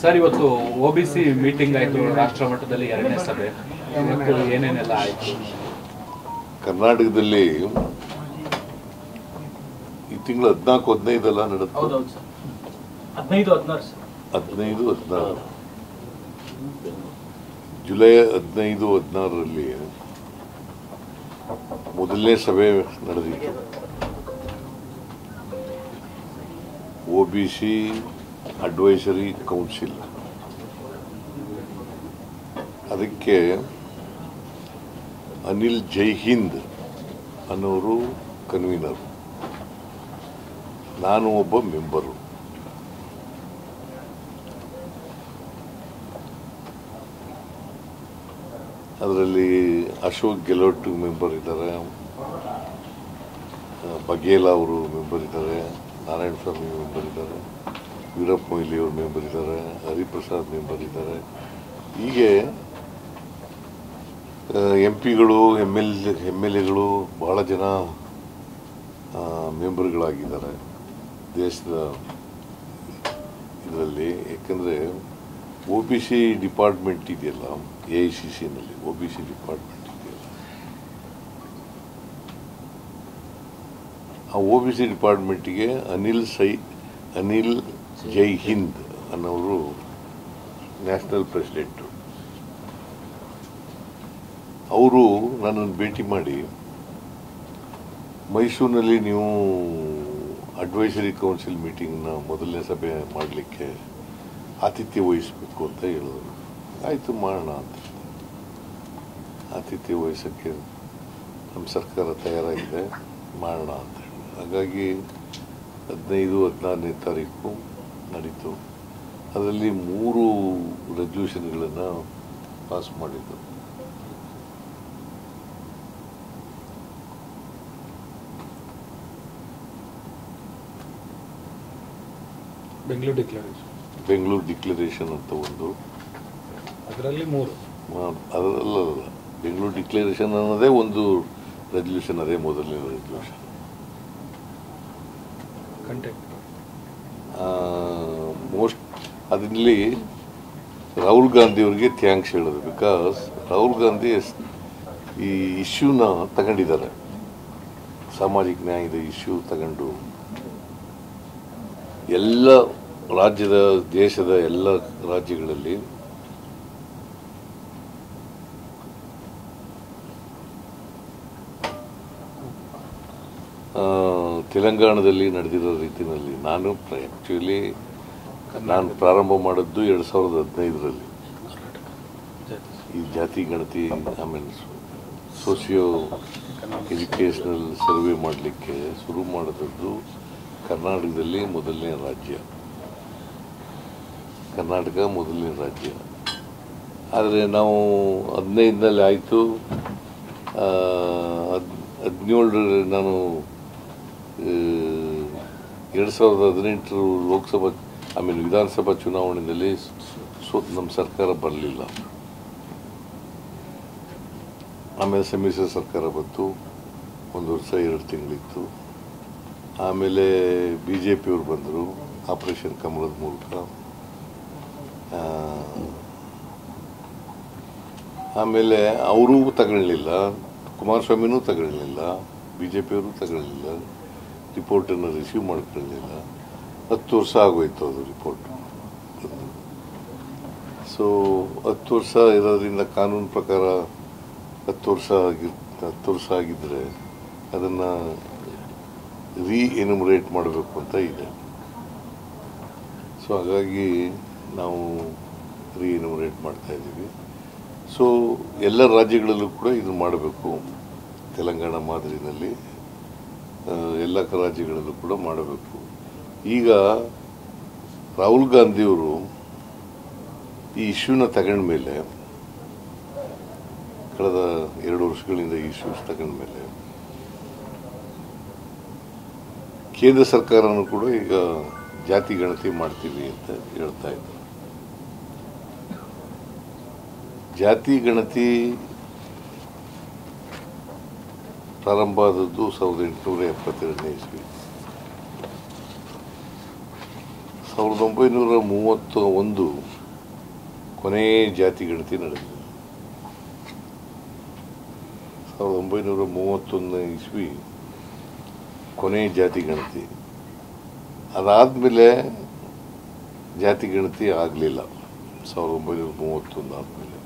Sir, ಇವತ್ತು OBC meeting ಆಯಿತು, ರಾಷ್ಟ್ರ ಮಟ್ಟದಲ್ಲಿ 2ನೇ ಸಭೆ. ಏನೇನೆಲ್ಲ ಆಯಿತು? ಕರ್ನಾಟಕದಲ್ಲಿ ಈ ತಿಂಗಳು 14-15 ಎಲ್ಲ ನಡೆದು 15-16 ಜುಲೈ 15-16ರಲ್ಲಿ ಮೊದಲನೇ ಸಭೆ ನಡೆದಿತ್ತು. OBC advisory council. ಅದಕ್ಕೆ ಅನಿಲ್ ಜೈಹಿಂದ್ ಅನ್ನೋರು ಕನ್ವೀನರ್, ನಾನು ಒಬ್ಬ ಮೆಂಬರು. ಅದರಲ್ಲಿ ಅಶೋಕ್ ಗೆಹ್ಲೋಟ್ ಮೆಂಬರ್ ಇದ್ದಾರೆ, ಬಘೇಲ್ ಅವರು ಮೆಂಬರ್ ಇದ್ದಾರೆ, ನಾರಾಯಣ ಸ್ವಾಮಿ ಮೆಂಬರ್ ಇದ್ದಾರೆ, ವೀರಪ್ಪ ಮೊಯ್ಲಿ ಅವರು ಮೆಂಬರ್ ಇದ್ದಾರೆ, ಹರಿಪ್ರಸಾದ್ ಮೆಂಬರ್ ಇದ್ದಾರೆ. ಹೀಗೆ MP ಗಳು MLA ಗಳು ಬಹಳ ಜನ ಮೆಂಬರ್ಗಳಾಗಿದ್ದಾರೆ ದೇಶದ ಇದರಲ್ಲಿ. ಯಾಕಂದರೆ OBC ಡಿಪಾರ್ಟ್ಮೆಂಟ್ ಇದೆಯಲ್ಲ, AICCನಲ್ಲಿ OBC ಡಿಪಾರ್ಟ್ಮೆಂಟ್ ಇದೆಯಲ್ಲ, ಆ OBC ಡಿಪಾರ್ಟ್ಮೆಂಟಿಗೆ ಅನಿಲ್ ಜೈಹಿಂದ್ ಅನ್ನೋರು ನ್ಯಾಷನಲ್ ಪ್ರೆಸಿಡೆಂಟು. ಅವರು ನನ್ನನ್ನು ಭೇಟಿ ಮಾಡಿ, ಮೈಸೂರಿನಲ್ಲಿ ನೀವು ಅಡ್ವೈಸರಿ ಕೌನ್ಸಿಲ್ ಮೀಟಿಂಗ್ನ ಮೊದಲನೇ ಸಭೆ ಮಾಡಲಿಕ್ಕೆ ಆತಿಥ್ಯ ವಹಿಸಬೇಕು ಅಂತ ಹೇಳಿದ್ರು. ಆಯಿತು, ಮಾಡೋಣ ಅಂತ. ಆತಿಥ್ಯ ವಹಿಸೋಕ್ಕೆ ನಮ್ಮ ಸರ್ಕಾರ ತಯಾರಾಗಿದೆ, ಮಾಡೋಣ ಅಂತ ಹೇಳಿ. ಹಾಗಾಗಿ 15-16ನೇ ತಾರೀಕು ನಡೀತು. ಅದರಲ್ಲಿ 3 ರೆಸಲ್ಯೂಷನ್ಗಳನ್ನು ಪಾಸ್ ಮಾಡಿದ್ದು. ಬೆಂಗಳೂರು ಡಿಕ್ಲರೇಷನ್ ಅಂತ ಒಂದು, ಅದರಲ್ಲಿ 3 ಅದರಲ್ಲ, ಬೆಂಗಳೂರು ಡಿಕ್ಲರೇಷನ್ ಅನ್ನೋದೇ ಒಂದು ರೆಸಲ್ಯೂಷನ್, ಅದೇ ಮೊದಲನೇ ರೆಸಲ್ಯೂಷನ್. ಅದರಲ್ಲಿ ರಾಹುಲ್ ಗಾಂಧಿ ಅವರಿಗೆ ಥ್ಯಾಂಕ್ಸ್ ಹೇಳೋದು. ಬಿಕಾಸ್ ರಾಹುಲ್ ಗಾಂಧಿ ಈ ಇಶ್ಯೂನ ತಗೊಂಡಿದ್ದಾರೆ, ಸಾಮಾಜಿಕ ನ್ಯಾಯದ ಇಶ್ಯೂ ತಗೊಂಡು ಎಲ್ಲ ದೇಶದ ಎಲ್ಲ ರಾಜ್ಯಗಳಲ್ಲಿ ತೆಲಂಗಾಣದಲ್ಲಿ ನಡೆದಿರೋ ರೀತಿಯಲ್ಲಿ ನಾನು ಪ್ರಾರಂಭ ಮಾಡಿದ್ದು 2015ರಲ್ಲಿ. ಈ ಜಾತಿ ಗಣತಿ, ಆಮೇಲೆ ಸೋಷಿಯೋ ಎಜುಕೇಷನಲ್ ಸರ್ವೆ ಮಾಡಲಿಕ್ಕೆ ಶುರು ಮಾಡಿದದ್ದು ಕರ್ನಾಟಕದಲ್ಲಿ ಮೊದಲನೇ ರಾಜ್ಯ. ಆದರೆ ನಾವು 15ನಲ್ಲಿ ಆಯಿತು. 17ರಲ್ಲಿ ನಾನು 2018 ಲೋಕಸಭಾ ಆಮೇಲೆ ವಿಧಾನಸಭಾ ಚುನಾವಣೆಯಲ್ಲಿ ನಮ್ಮ ಸರ್ಕಾರ ಬರಲಿಲ್ಲ. ಆಮೇಲೆ ಸಮ್ಮಿಶ್ರ ಸರ್ಕಾರ ಬಂತು, 1 ವರ್ಷ 2 ತಿಂಗಳಿತ್ತು. ಆಮೇಲೆ BJP ಅವರು ಬಂದರು ಆಪರೇಷನ್ ಕಮಲದ ಮೂಲಕ. ಆಮೇಲೆ ಅವರೂ ತಗೊಳ್ಳಿಲ್ಲ, ಕುಮಾರಸ್ವಾಮಿನೂ ತಗೊಳ್ಳಿಲ್ಲ, BJP ಅವರು ತಗೊಳ್ಳಿಲ್ಲ, ರಿಪೋರ್ಟನ್ನು ರಿಸೀವ್ ಮಾಡ್ಕೊಳ್ಳಲಿಲ್ಲ. 10 ವರ್ಷ ಆಗೋಯ್ತು ಅದು ರಿಪೋರ್ಟ್. ಸೊ 10 ವರ್ಷ ಇರೋದ್ರಿಂದ ಕಾನೂನು ಪ್ರಕಾರ 10 ವರ್ಷ ಆಗಿದ್ದರೆ ಅದನ್ನು ಎನ್ಯುಮರೇಟ್ ಮಾಡಬೇಕು ಅಂತ ಇದೆ. ಸೊ ಹಾಗಾಗಿ ನಾವು ಎನ್ಯುಮರೇಟ್ ಮಾಡ್ತಾ ಇದ್ದೀವಿ. ಸೊ ಎಲ್ಲ ರಾಜ್ಯಗಳಲ್ಲೂ ಕೂಡ ಇದನ್ನು ಮಾಡಬೇಕು. ತೆಲಂಗಾಣ ಮಾದರಿನಲ್ಲಿ ಎಲ್ಲ ರಾಜ್ಯಗಳಲ್ಲೂ ಕೂಡ ಮಾಡಬೇಕು. ಈಗ ರಾಹುಲ್ ಗಾಂಧಿಯವರು ಈ ಇಶ್ಯೂನ ತಗೊಂಡ ಮೇಲೆ, ಕಳೆದ 2 ವರ್ಷಗಳಿಂದ ಈ ಇಶ್ಯೂಸ್ ತಗೊಂಡ ಮೇಲೆ, ಕೇಂದ್ರ ಸರ್ಕಾರನೂ ಕೂಡ ಈಗ ಜಾತಿ ಗಣತಿ ಮಾಡ್ತೀವಿ ಅಂತ ಹೇಳ್ತಾ ಇದ್ದಾರೆ. ಜಾತಿ ಗಣತಿ ಪ್ರಾರಂಭ ಆದದ್ದು 1872ನೇ ಇಸ್ವಿ. 1931 ಕೊನೆಯ ಜಾತಿ ಗಣತಿ ನಡೆದಿದೆ. 1931 ಇಸ್ವಿ ಕೊನೆಯ ಜಾತಿ ಗಣತಿ. ಅದಾದಮೇಲೆ ಜಾತಿ ಗಣತಿ ಆಗಲಿಲ್ಲ. 1931 ಆದಮೇಲೆ